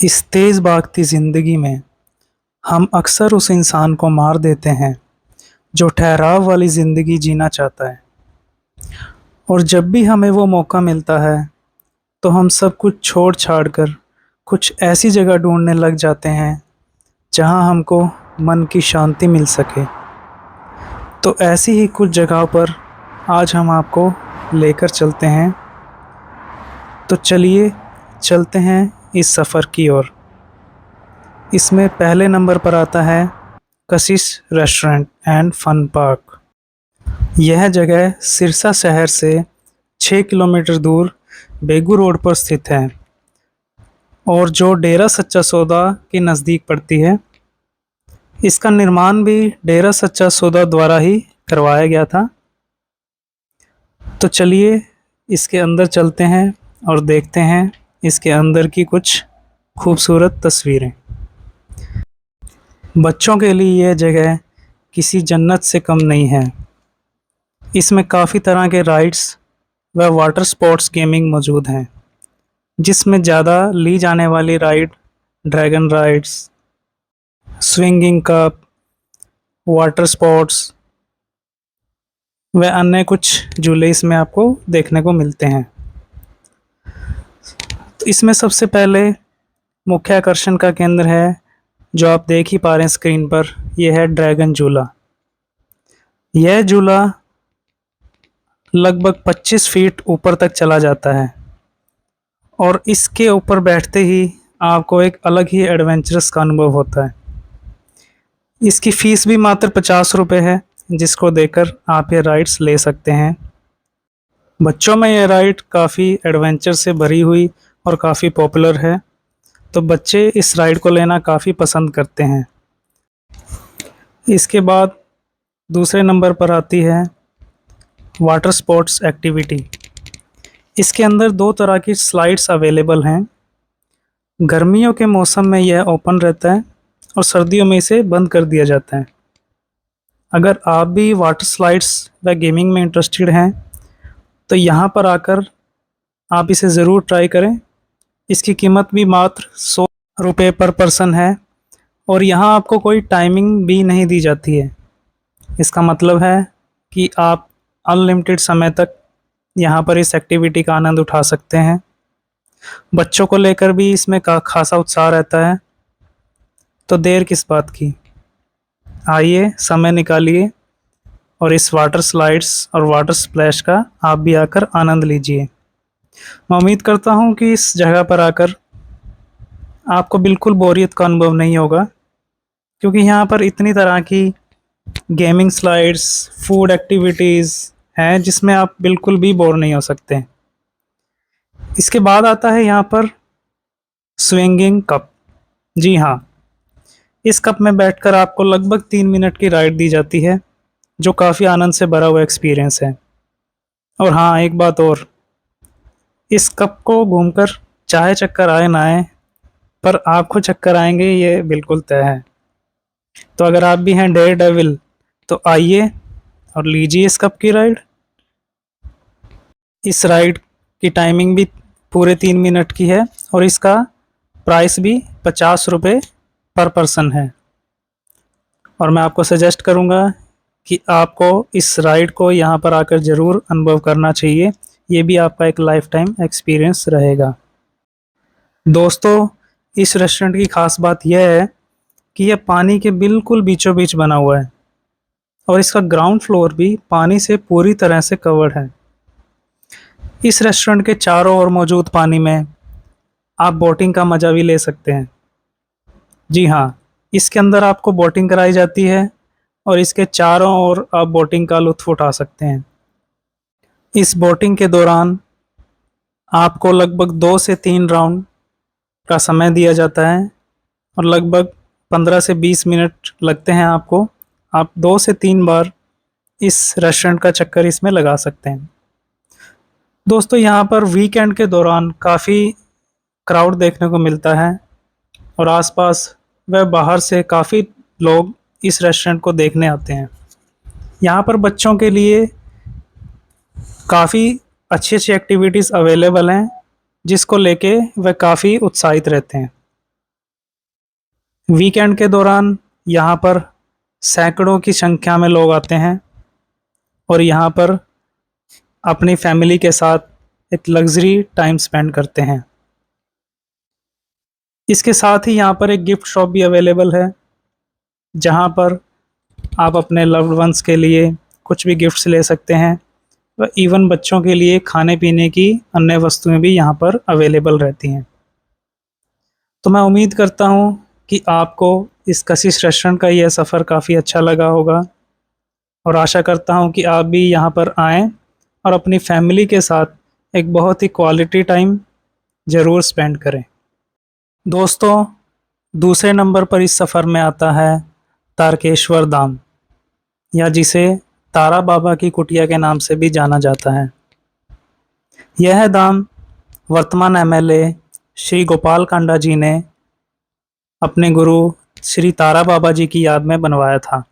इस तेज़ भागती ज़िंदगी में हम अक्सर उस इंसान को मार देते हैं जो ठहराव वाली ज़िंदगी जीना चाहता है। और जब भी हमें वो मौका मिलता है तो हम सब कुछ छोड़ छाड़ कर कुछ ऐसी जगह ढूंढने लग जाते हैं जहां हमको मन की शांति मिल सके। तो ऐसी ही कुछ जगहों पर आज हम आपको लेकर चलते हैं। तो चलिए चलते हैं इस सफ़र की ओर। इसमें पहले नंबर पर आता है कशिश रेस्टोरेंट एंड फन पार्क। यह जगह सिरसा शहर से 6 किलोमीटर दूर बेगू रोड पर स्थित है और जो डेरा सच्चा सौदा के नज़दीक पड़ती है। इसका निर्माण भी डेरा सच्चा सौदा द्वारा ही करवाया गया था। तो चलिए इसके अंदर चलते हैं और देखते हैं इसके अंदर की कुछ खूबसूरत तस्वीरें। बच्चों के लिए यह जगह किसी जन्नत से कम नहीं है। इसमें काफ़ी तरह के राइड्स व वाटर स्पोर्ट्स गेमिंग मौजूद हैं, जिसमें ज़्यादा ली जाने वाली ride dragon rides, swinging cup, water sports व अन्य कुछ झूले इसमें आपको देखने को मिलते हैं। तो इसमें सबसे पहले मुख्य आकर्षण का केंद्र है जो आप देख ही पा रहे हैं स्क्रीन पर, यह है ड्रैगन झूला। यह झूला लगभग 25 फीट ऊपर तक चला जाता है और इसके ऊपर बैठते ही आपको एक अलग ही एडवेंचरस का अनुभव होता है। इसकी फ़ीस भी मात्र 50 रुपये है, जिसको देकर आप ये राइड्स ले सकते हैं। बच्चों में यह राइड काफ़ी एडवेंचर से भरी हुई और काफ़ी पॉपुलर है, तो बच्चे इस राइड को लेना काफ़ी पसंद करते हैं। इसके बाद दूसरे नंबर पर आती है वाटर स्पोर्ट्स एक्टिविटी। इसके अंदर दो तरह की स्लाइड्स अवेलेबल हैं। गर्मियों के मौसम में यह ओपन रहता है और सर्दियों में इसे बंद कर दिया जाता है। अगर आप भी वाटर स्लाइड्स व गेमिंग में इंटरेस्टेड हैं तो यहाँ पर आकर आप इसे ज़रूर ट्राई करें। इसकी कीमत भी मात्र 100 रुपये पर पर्सन है और यहाँ आपको कोई टाइमिंग भी नहीं दी जाती है। इसका मतलब है कि आप अनलिमिटेड समय तक यहाँ पर इस एक्टिविटी का आनंद उठा सकते हैं। बच्चों को लेकर भी इसमें खासा उत्साह रहता है। तो देर किस बात की, आइए समय निकालिए और इस वाटर स्लाइड्स और वाटर स्प्लैश का आप भी आकर आनंद लीजिए। मैं उम्मीद करता हूँ कि इस जगह पर आकर आपको बिल्कुल बोरियत का अनुभव नहीं होगा, क्योंकि यहाँ पर इतनी तरह की गेमिंग स्लाइड्स, फूड एक्टिविटीज़ हैं जिसमें आप बिल्कुल भी बोर नहीं हो सकते। इसके बाद आता है यहाँ पर स्विंगिंग कप। जी हाँ, इस कप में बैठकर आपको लगभग 3 मिनट की राइड दी जाती है, जो काफ़ी आनंद से भरा हुआ एक्सपीरियंस है। और हाँ, एक बात और, इस कप को घूमकर चाहे चक्कर आए ना आए, पर आपको चक्कर आएंगे ये बिल्कुल तय है। तो अगर आप भी हैं डेयर डेविल तो आइए और लीजिए इस कप की राइड। इस राइड की टाइमिंग भी पूरे 3 मिनट की है और इसका प्राइस भी 50 रुपये पर पर्सन है। और मैं आपको सजेस्ट करूँगा कि आपको इस राइड को यहाँ पर आकर ज़रूर अनुभव करना चाहिए। ये भी आपका एक लाइफ टाइम एक्सपीरियंस रहेगा। दोस्तों, इस रेस्टोरेंट की ख़ास बात यह है कि यह पानी के बिल्कुल बीचों बीच बना हुआ है और इसका ग्राउंड फ्लोर भी पानी से पूरी तरह से कवर्ड है। इस रेस्टोरेंट के चारों ओर मौजूद पानी में आप बोटिंग का मज़ा भी ले सकते हैं। जी हाँ, इसके अंदर आपको बोटिंग कराई जाती है और इसके चारों ओर आप बोटिंग का लुत्फ़ उठा सकते हैं। इस बोटिंग के दौरान आपको लगभग 2 से 3 राउंड का समय दिया जाता है और लगभग 15 से 20 मिनट लगते हैं आपको। आप 2 से 3 बार इस रेस्टोरेंट का चक्कर इसमें लगा सकते हैं। दोस्तों, यहाँ पर वीकेंड के दौरान काफ़ी क्राउड देखने को मिलता है और आसपास व बाहर से काफ़ी लोग इस रेस्टोरेंट को देखने आते हैं। यहाँ पर बच्चों के लिए काफ़ी अच्छी अच्छी एक्टिविटीज़ अवेलेबल हैं, जिसको लेके वह काफ़ी उत्साहित रहते हैं। वीकेंड के दौरान यहाँ पर सैकड़ों की संख्या में लोग आते हैं और यहाँ पर अपनी फैमिली के साथ एक लग्जरी टाइम स्पेंड करते हैं। इसके साथ ही यहाँ पर एक गिफ्ट शॉप भी अवेलेबल है, जहाँ पर आप अपने लव्ड वंस के लिए कुछ भी गिफ्ट्स ले सकते हैं व इवन बच्चों के लिए खाने पीने की अन्य वस्तुएं भी यहाँ पर अवेलेबल रहती हैं। तो मैं उम्मीद करता हूँ कि आपको इस कशिश रेस्टोरेंट का यह सफ़र काफ़ी अच्छा लगा होगा और आशा करता हूँ कि आप भी यहाँ पर आएँ और अपनी फैमिली के साथ एक बहुत ही क्वालिटी टाइम ज़रूर स्पेंड करें। दोस्तों, दूसरे नंबर पर इस सफ़र में आता है तारकेश्वर धाम, या जिसे तारा बाबा की कुटिया के नाम से भी जाना जाता है। यह धाम वर्तमान एमएलए श्री गोपाल कांडा जी ने अपने गुरु श्री तारा बाबा जी की याद में बनवाया था।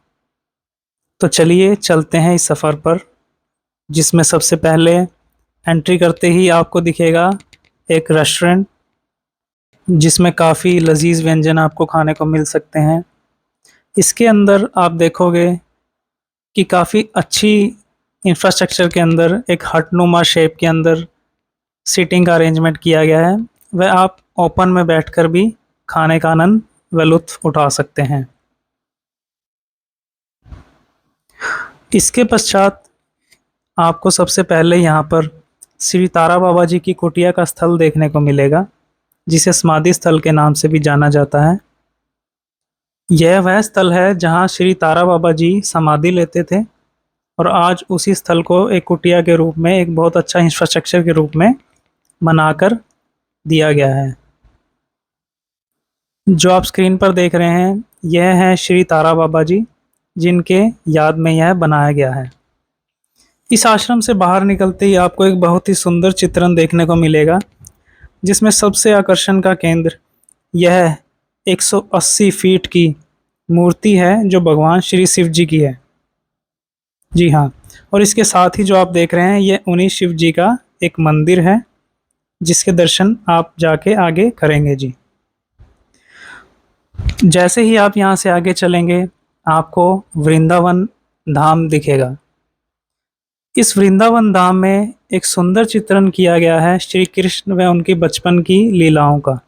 तो चलिए चलते हैं इस सफ़र पर, जिसमें सबसे पहले एंट्री करते ही आपको दिखेगा एक रेस्टोरेंट, जिसमें काफ़ी लजीज व्यंजन आपको खाने को मिल सकते हैं। इसके अंदर आप देखोगे कि काफ़ी अच्छी इंफ्रास्ट्रक्चर के अंदर एक हटनुमा शेप के अंदर सीटिंग का अरेंजमेंट किया गया है। वह आप ओपन में बैठकर भी खाने का आनंद व लुत्फ़ उठा सकते हैं। इसके पश्चात आपको सबसे पहले यहाँ पर श्री तारा बाबा जी की कुटिया का स्थल देखने को मिलेगा, जिसे समाधि स्थल के नाम से भी जाना जाता है। यह वह स्थल है जहाँ श्री तारा बाबा जी समाधि लेते थे और आज उसी स्थल को एक कुटिया के रूप में, एक बहुत अच्छा इंफ्रास्ट्रक्चर के रूप में बनाकर दिया गया है। जो आप स्क्रीन पर देख रहे हैं, यह है श्री तारा बाबा जी, जिनके याद में यह बनाया गया है। इस आश्रम से बाहर निकलते ही आपको एक बहुत ही सुंदर चित्रण देखने को मिलेगा, जिसमें सबसे आकर्षण का केंद्र यह 180 फीट की मूर्ति है, जो भगवान श्री शिव जी की है। जी हाँ, और इसके साथ ही जो आप देख रहे हैं, यह उन्हीं शिव जी का एक मंदिर है, जिसके दर्शन आप जाके आगे करेंगे जी। जैसे ही आप यहाँ से आगे चलेंगे, आपको वृंदावन धाम दिखेगा। इस वृंदावन धाम में एक सुंदर चित्रण किया गया है श्री कृष्ण व उनकी बचपन की लीलाओं का।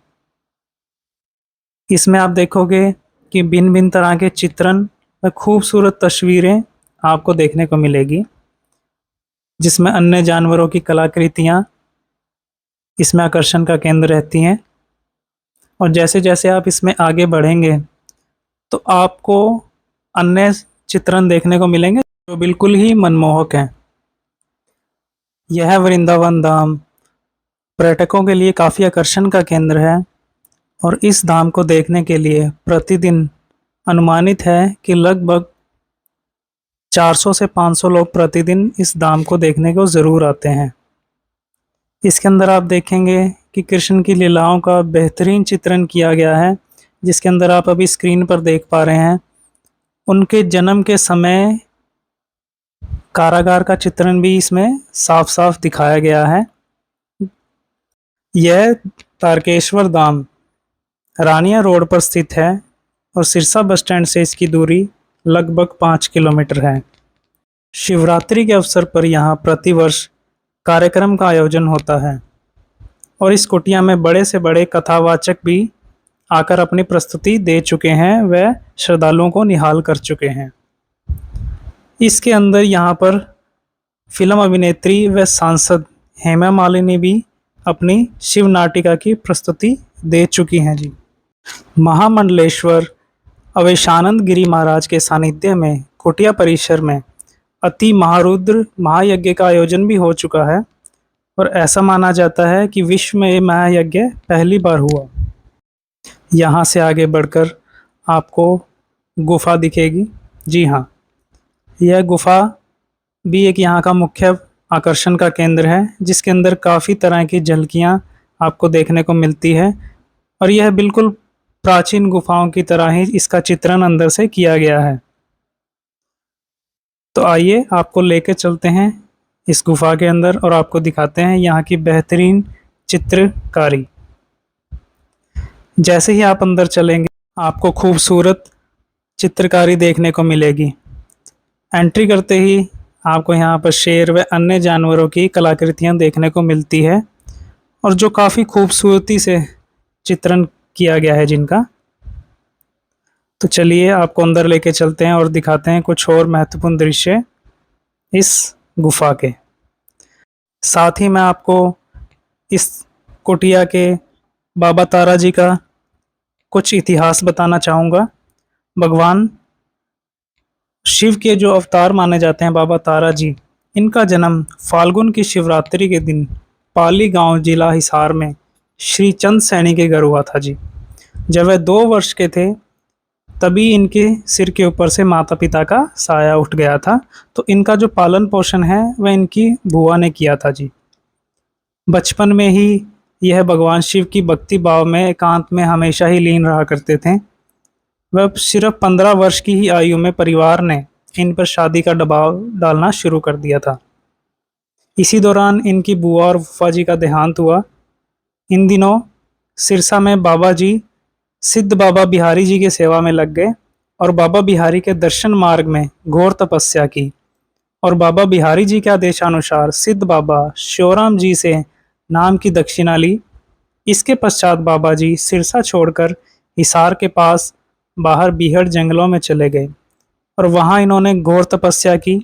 इसमें आप देखोगे कि भिन्न भिन्न तरह के चित्रण व खूबसूरत तस्वीरें आपको देखने को मिलेगी, जिसमें अन्य जानवरों की कलाकृतियाँ इसमें आकर्षण का केंद्र रहती हैं। और जैसे जैसे आप इसमें आगे बढ़ेंगे, तो आपको अन्य चित्रण देखने को मिलेंगे जो बिल्कुल ही मनमोहक हैं। यह वृंदावन धाम पर्यटकों के लिए काफ़ी आकर्षण का केंद्र है और इस धाम को देखने के लिए प्रतिदिन अनुमानित है कि लगभग 400 से 500 लोग प्रतिदिन इस धाम को देखने को ज़रूर आते हैं। इसके अंदर आप देखेंगे कि कृष्ण की लीलाओं का बेहतरीन चित्रण किया गया है, जिसके अंदर आप अभी स्क्रीन पर देख पा रहे हैं। उनके जन्म के समय कारागार का चित्रण भी इसमें साफ साफ दिखाया गया है। यह तारकेश्वर धाम रानिया रोड पर स्थित है और सिरसा बस स्टैंड से इसकी दूरी लगभग 5 किलोमीटर है। शिवरात्रि के अवसर पर यहाँ प्रतिवर्ष कार्यक्रम का आयोजन होता है और इस कुटिया में बड़े से बड़े कथावाचक भी आकर अपनी प्रस्तुति दे चुके हैं व श्रद्धालुओं को निहाल कर चुके हैं। इसके अंदर यहाँ पर फिल्म अभिनेत्री व सांसद हेमा मालिनी भी अपनी शिव नाटिका की प्रस्तुति दे चुकी हैं जी। महामंडलेश्वर अवेशानंद गिरी महाराज के सानिध्य में कुटिया परिसर में अति महारुद्र महायज्ञ का आयोजन भी हो चुका है और ऐसा माना जाता है कि विश्व में ये महायज्ञ पहली बार हुआ। यहाँ से आगे बढ़कर आपको गुफा दिखेगी। जी हाँ, यह गुफा भी एक यहाँ का मुख्य आकर्षण का केंद्र है, जिसके अंदर काफ़ी तरह की झलकियाँ आपको देखने को मिलती है और यह बिल्कुल प्राचीन गुफाओं की तरह ही इसका चित्रण अंदर से किया गया है। तो आइए आपको लेके चलते हैं इस गुफा के अंदर और आपको दिखाते हैं यहाँ की बेहतरीन चित्रकारी। जैसे ही आप अंदर चलेंगे, आपको खूबसूरत चित्रकारी देखने को मिलेगी। एंट्री करते ही आपको यहाँ पर शेर व अन्य जानवरों की कलाकृतियाँ देखने को मिलती है और जो काफ़ी खूबसूरती से चित्रण किया गया है जिनका। तो चलिए आपको अंदर लेके चलते हैं और दिखाते हैं कुछ और महत्वपूर्ण दृश्य इस गुफा के। साथ ही मैं आपको इस कुटिया के बाबा तारा जी का कुछ इतिहास बताना चाहूँगा। भगवान शिव के जो अवतार माने जाते हैं बाबा तारा जी, इनका जन्म फाल्गुन की शिवरात्रि के दिन पाली गांव जिला हिसार में श्री चंद सैनी के घर हुआ था जी। जब वह 2 वर्ष के थे तभी इनके सिर के ऊपर से माता पिता का साया उठ गया था। तो इनका जो पालन पोषण है वह इनकी बुआ ने किया था जी। बचपन में ही यह भगवान शिव की भक्ति भाव में एकांत में हमेशा ही लीन रहा करते थे। वह सिर्फ 15 वर्ष की ही आयु में परिवार ने इन पर शादी का दबाव डालना शुरू कर दिया था। इसी दौरान इनकी बुआ और फूफा जी का देहांत हुआ। इन दिनों सिरसा में बाबा जी सिद्ध बाबा बिहारी जी की सेवा में लग गए और बाबा बिहारी के दर्शन मार्ग में घोर तपस्या की और बाबा बिहारी जी के आदेशानुसार सिद्ध बाबा श्योराम जी से नाम की दक्षिणा ली। इसके पश्चात बाबा जी सिरसा छोड़कर हिसार के पास बाहर बीहड़ जंगलों में चले गए और वहां इन्होंने घोर तपस्या की।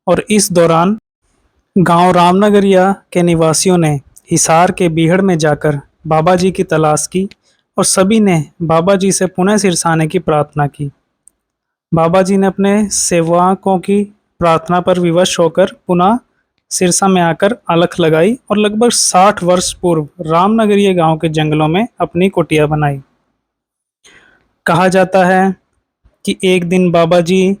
और इस दौरान गांव रामनगरिया के निवासियों ने हिसार के बीहड़ में जाकर बाबा जी की तलाश की और सभी ने बाबा जी से पुनः सिरसा आने की प्रार्थना की। बाबा जी ने अपने सेवकों की प्रार्थना पर विवश होकर पुनः सिरसा में आकर अलख लगाई और लगभग 60 वर्ष पूर्व रामनगरिया गांव के जंगलों में अपनी कुटिया बनाई। कहा जाता है कि एक दिन बाबा जी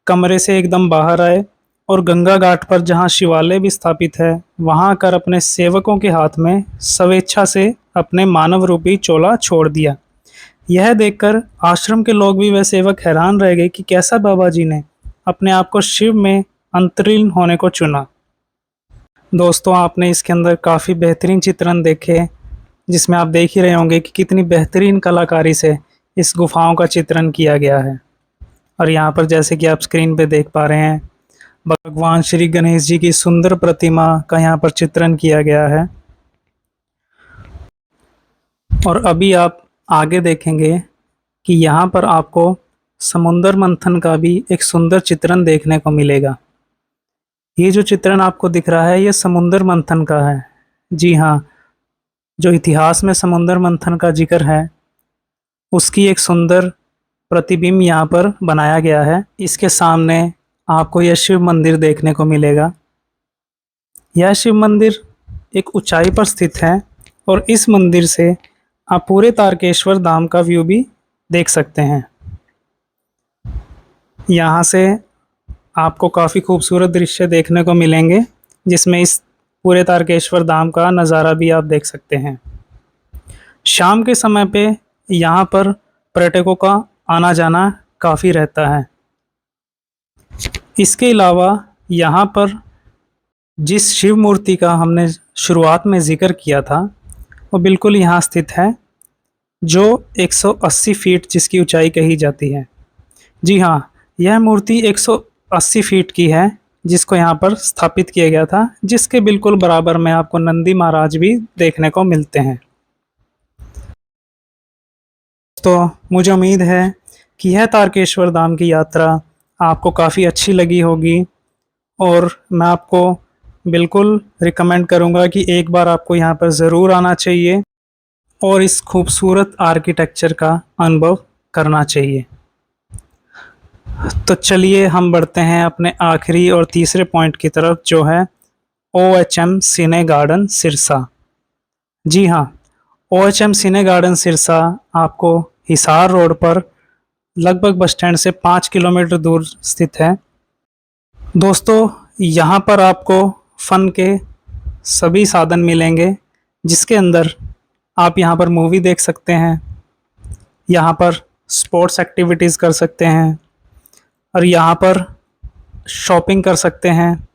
कमरे से एकदम बाहर आए और गंगा घाट पर जहां शिवालय भी स्थापित है वहां आकर अपने सेवकों के हाथ में स्वेच्छा से अपने मानव रूपी चोला छोड़ दिया। यह देखकर आश्रम के लोग भी व सेवक हैरान रह गए कि कैसा बाबा जी ने अपने आप को शिव में अंतरीण होने को चुना। दोस्तों, आपने इसके अंदर काफ़ी बेहतरीन चित्रण देखे जिसमें आप देख ही रहे होंगे कि कितनी बेहतरीन कलाकारी से इस गुफाओं का चित्रण किया गया है। और यहाँ पर जैसे कि आप स्क्रीन पे देख पा रहे हैं भगवान श्री गणेश जी की सुंदर प्रतिमा का यहाँ पर चित्रण किया गया है। और अभी आप आगे देखेंगे कि यहाँ पर आपको समुद्र मंथन का भी एक सुंदर चित्रण देखने को मिलेगा। ये जो चित्रण आपको दिख रहा है ये समुद्र मंथन का है। जी हाँ, जो इतिहास में समुद्र मंथन का जिक्र है उसकी एक सुंदर प्रतिबिंब यहाँ पर बनाया गया है। इसके सामने आपको यह शिव मंदिर देखने को मिलेगा। यह शिव मंदिर एक ऊंचाई पर स्थित है और इस मंदिर से आप पूरे तारकेश्वर धाम का व्यू भी देख सकते हैं। यहाँ से आपको काफ़ी खूबसूरत दृश्य देखने को मिलेंगे जिसमें इस पूरे तारकेश्वर धाम का नज़ारा भी आप देख सकते हैं। शाम के समय पे यहाँ पर पर्यटकों का आना जाना काफ़ी रहता है। इसके अलावा यहाँ पर जिस शिव मूर्ति का हमने शुरुआत में जिक्र किया था वो बिल्कुल यहाँ स्थित है, जो 180 फीट जिसकी ऊंचाई कही जाती है। जी हाँ, यह मूर्ति 180 फीट की है जिसको यहाँ पर स्थापित किया गया था, जिसके बिल्कुल बराबर में आपको नंदी महाराज भी देखने को मिलते हैं। तो मुझे उम्मीद है कि यह तारकेश्वर धाम की यात्रा आपको काफ़ी अच्छी लगी होगी और मैं आपको बिल्कुल रिकमेंड करूँगा कि एक बार आपको यहाँ पर ज़रूर आना चाहिए और इस खूबसूरत आर्किटेक्चर का अनुभव करना चाहिए। तो चलिए हम बढ़ते हैं अपने आखिरी और तीसरे पॉइंट की तरफ, जो है OHM सिने गार्डन सिरसा। जी हाँ, OHM सिने गार्डन सिरसा आपको हिसार रोड पर लगभग बस स्टैंड से 5 किलोमीटर दूर स्थित है। दोस्तों, यहाँ पर आपको फ़न के सभी साधन मिलेंगे जिसके अंदर आप यहाँ पर मूवी देख सकते हैं, यहाँ पर स्पोर्ट्स एक्टिविटीज़ कर सकते हैं और यहाँ पर शॉपिंग कर सकते हैं।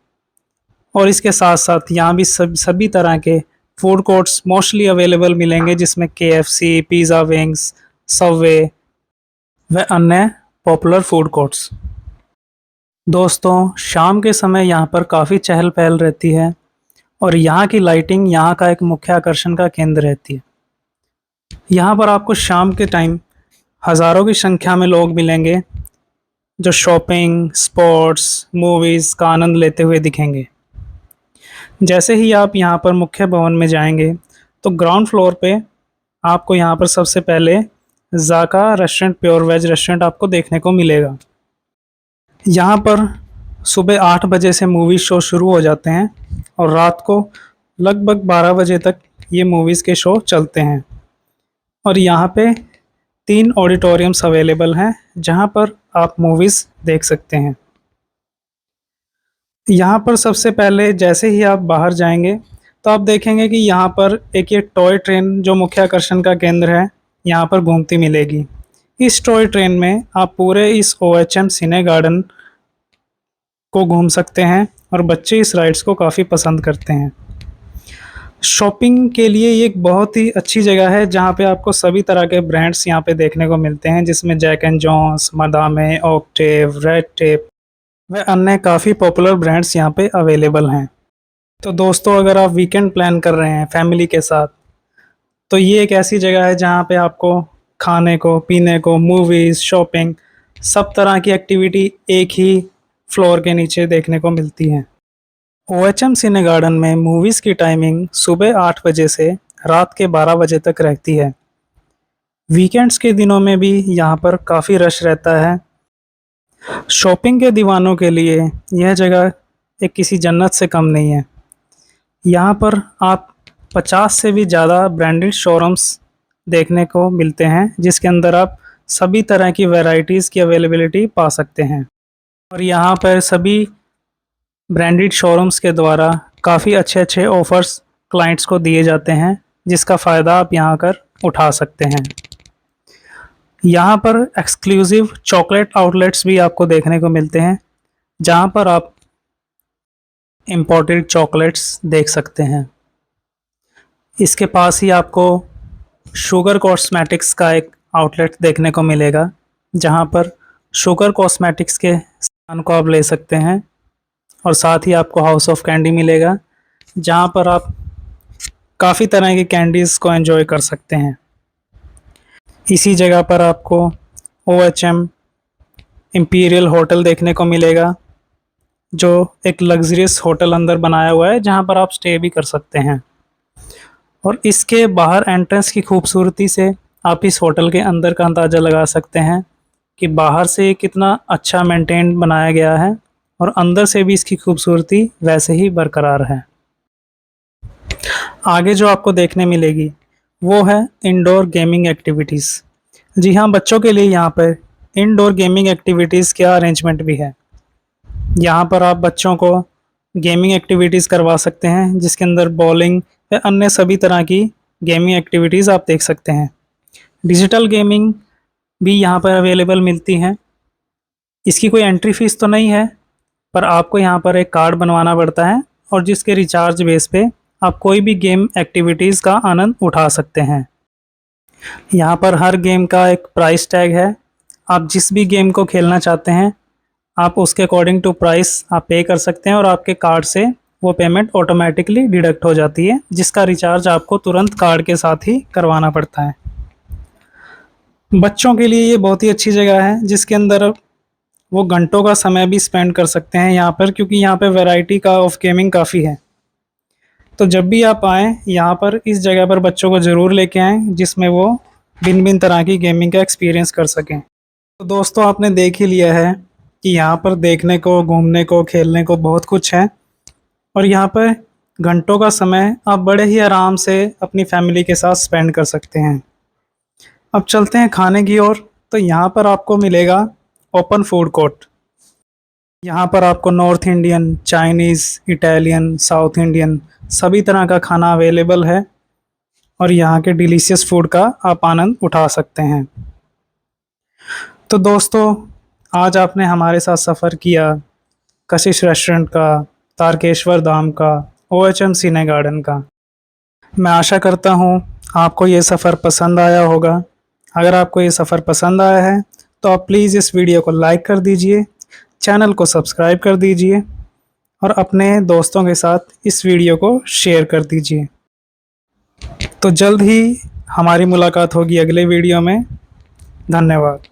और इसके साथ साथ यहाँ भी सभी तरह के फूड कोर्ट्स मोस्टली अवेलेबल मिलेंगे जिसमें KFC, पिज़्ज़ा विंग्स, सबवे व अन्य पॉपुलर फूड कोर्ट्स। दोस्तों, शाम के समय यहाँ पर काफ़ी चहल पहल रहती है और यहाँ की लाइटिंग यहाँ का एक मुख्य आकर्षण का केंद्र रहती है। यहाँ पर आपको शाम के टाइम हज़ारों की संख्या में लोग मिलेंगे जो शॉपिंग, स्पोर्ट्स, मूवीज़ का आनंद लेते हुए दिखेंगे। जैसे ही आप यहाँ पर मुख्य भवन में जाएंगे तो ग्राउंड फ्लोर पे आपको यहाँ पर सबसे पहले जाका रेस्टोरेंट, प्योर वेज रेस्टोरेंट आपको देखने को मिलेगा। यहाँ पर सुबह 8 बजे से मूवी शो शुरू हो जाते हैं और रात को लगभग 12 बजे तक ये मूवीज़ के शो चलते हैं। और यहाँ पे 3 ऑडिटोरियम्स अवेलेबल हैं जहाँ पर आप मूवीज़ देख सकते हैं। यहाँ पर सबसे पहले जैसे ही आप बाहर जाएंगे तो आप देखेंगे कि यहाँ पर एक ये टॉय ट्रेन जो मुख्य आकर्षण का केंद्र है यहाँ पर घूमती मिलेगी। इस टॉय ट्रेन में आप पूरे इस OHM सिने गार्डन को घूम सकते हैं और बच्चे इस राइड्स को काफ़ी पसंद करते हैं। शॉपिंग के लिए ये एक बहुत ही अच्छी जगह है जहाँ पे आपको सभी तरह के ब्रांड्स यहाँ पे देखने को मिलते हैं, जिसमें Jack and Jones, Madame, Octave, Red Tape व अन्य काफ़ी पॉपुलर ब्रांड्स यहाँ पे अवेलेबल हैं। तो दोस्तों, अगर आप वीकेंड प्लान कर रहे हैं फैमिली के साथ तो ये एक ऐसी जगह है जहाँ पे आपको खाने को, पीने को, मूवीज़, शॉपिंग, सब तरह की एक्टिविटी एक ही फ्लोर के नीचे देखने को मिलती हैं। OHM सिने गार्डन में मूवीज़ की टाइमिंग सुबह 8 बजे से रात के 12 बजे तक रहती है। वीकेंड्स के दिनों में भी यहाँ पर काफ़ी रश रहता है। शॉपिंग के दीवानों के लिए यह जगह एक किसी जन्नत से कम नहीं है। यहाँ पर आप 50 से भी ज़्यादा ब्रांडेड शोरूम्स देखने को मिलते हैं, जिसके अंदर आप सभी तरह की वैरायटीज़ की अवेलेबिलिटी पा सकते हैं। और यहाँ पर सभी ब्रांडेड शोरूम्स के द्वारा काफ़ी अच्छे ऑफ़र्स क्लाइंट्स को दिए जाते हैं, जिसका फ़ायदा आप यहाँ कर उठा सकते हैं। यहाँ पर एक्सक्लूसिव चॉकलेट आउटलेट्स भी आपको देखने को मिलते हैं, जहाँ पर आप इम्पोर्टेड चॉकलेट्स देख सकते हैं। इसके पास ही आपको शुगर कॉस्मेटिक्स का एक आउटलेट देखने को मिलेगा, जहाँ पर शुगर कॉस्मेटिक्स के सामान को आप ले सकते हैं और साथ ही आपको हाउस ऑफ कैंडी मिलेगा, जहाँ पर आप काफ़ी तरह की कैंडीज़ को एंजॉय कर सकते हैं। इसी जगह पर आपको OHM इम्पीरियल होटल देखने को मिलेगा, जो एक लग्जरियस होटल अंदर बनाया हुआ है जहाँ पर आप स्टे भी कर सकते हैं। और इसके बाहर एंट्रेंस की खूबसूरती से आप इस होटल के अंदर का अंदाज़ा लगा सकते हैं कि बाहर से कितना अच्छा मेंटेन बनाया गया है और अंदर से भी इसकी खूबसूरती वैसे ही बरकरार है। आगे जो आपको देखने मिलेगी वो है इंडोर गेमिंग एक्टिविटीज़। जी हाँ, बच्चों के लिए यहाँ पर इंडोर गेमिंग एक्टिविटीज़ का अरेंजमेंट भी है। यहाँ पर आप बच्चों को गेमिंग एक्टिविटीज़ करवा सकते हैं, जिसके अंदर बॉलिंग या अन्य सभी तरह की गेमिंग एक्टिविटीज़ आप देख सकते हैं। डिजिटल गेमिंग भी यहाँ पर अवेलेबल मिलती हैं। इसकी कोई एंट्री फ़ीस तो नहीं है, पर आपको यहाँ पर एक कार्ड बनवाना पड़ता है और जिसके रिचार्ज बेस पे आप कोई भी गेम एक्टिविटीज़ का आनंद उठा सकते हैं। यहाँ पर हर गेम का एक प्राइस टैग है। आप जिस भी गेम को खेलना चाहते हैं आप उसके अकॉर्डिंग टू प्राइस आप पे कर सकते हैं और आपके कार्ड से वो पेमेंट ऑटोमेटिकली डिडक्ट हो जाती है, जिसका रिचार्ज आपको तुरंत कार्ड के साथ ही करवाना पड़ता है। बच्चों के लिए ये बहुत ही अच्छी जगह है, जिसके अंदर वो घंटों का समय भी स्पेंड कर सकते हैं यहाँ पर, क्योंकि यहाँ पे वैरायटी का ऑफ गेमिंग काफ़ी है। तो जब भी आप आएँ यहाँ पर इस जगह पर बच्चों को ज़रूर लेके आएँ, जिसमें वो भिन्न भिन्न तरह की गेमिंग का एक्सपीरियंस कर सकें। तो दोस्तों, आपने देख ही लिया है कि यहाँ पर देखने को, घूमने को, खेलने को बहुत कुछ है और यहाँ पर घंटों का समय आप बड़े ही आराम से अपनी फैमिली के साथ स्पेंड कर सकते हैं। अब चलते हैं खाने की ओर। तो यहाँ पर आपको मिलेगा ओपन फूड कोर्ट। यहाँ पर आपको north Indian, Chinese, Italian, south Indian सभी तरह का खाना अवेलेबल है और यहाँ के डिलीशियस फूड का आप आनंद उठा सकते हैं। तो दोस्तों, आज आपने हमारे साथ सफ़र किया कशिश रेस्टोरेंट का, तारकेश्वर धाम का, OHM सिने गार्डन का। मैं आशा करता हूँ आपको ये सफ़र पसंद आया होगा। अगर आपको ये सफ़र पसंद आया है तो आप प्लीज़ इस वीडियो को लाइक कर दीजिए, चैनल को सब्सक्राइब कर दीजिए और अपने दोस्तों के साथ इस वीडियो को शेयर कर दीजिए। तो जल्द ही हमारी मुलाकात होगी अगले वीडियो में। धन्यवाद।